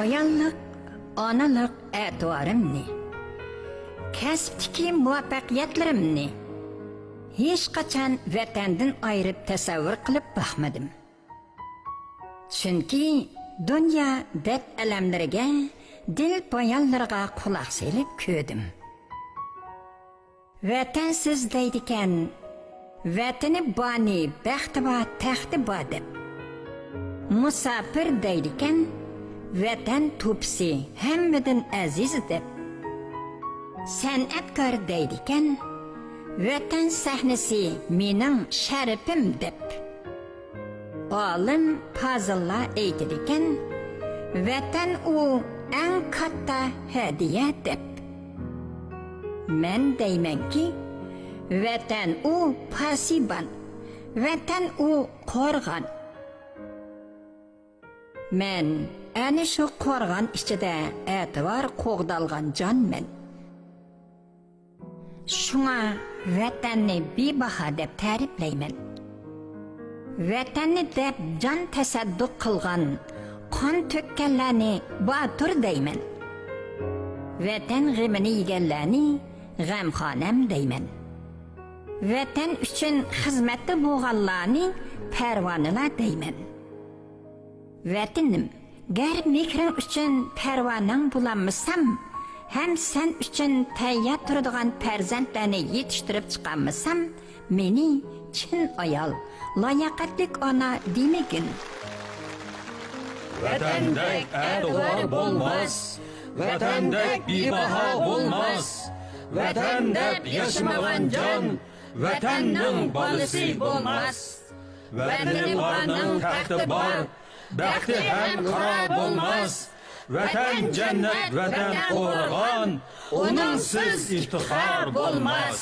ayollik, onalik e'tiborimni, kasbdagi muvaffaqiyatlarimni hech qachon vatandan ayirib tasavvur qilib baxmadim. Chunki dunyo dard alamlariga, dil poyonlariga quloq selib ko'rdim. Vatansiz deydikan, vatani boni, baxti va taxti bor deb. Musafir deydikan, vatan to'pisi hammadan aziz deb. San'atkor deydikan, vatan sahnasi mening sharafim deb. Olim fazillar aytadikan, vatan u eng katta hadiya deb. Men deymanki, vatan u pasiban, vatan u qo'rg'on. Men ana shu qo'rg'on ichida e'tibor qo'g'dalgan jonman. Shunga vatanni bebaho deb ta'riflayman. Vatanni deb jon tasadduq qilgan, qon to'kkanlarni botur deyman. Vatan g'amini yeganlarni g'amxonam deyman. Vatan uchun xizmatda bo'lganlarni parvonalar deyman. Vatanim, gar mehring uchun parvonang bo'lanmasam, ham sen uchun tayyor turadigan farzandlarni yetishtirib chiqarmasam, meni chin ayol, layoqatli ona demagin. Vatandek e'tibor bo'lmas, vatandek bebaho bo'lmas. Vatan deb yashamagan jon vatanning bolasi bo'lmas. Vatani borning taxti bor, baxti ham qaro bo'lmas. Vatan jannat, vatan qo'rg'on, uning siz iftixor bo'lmas.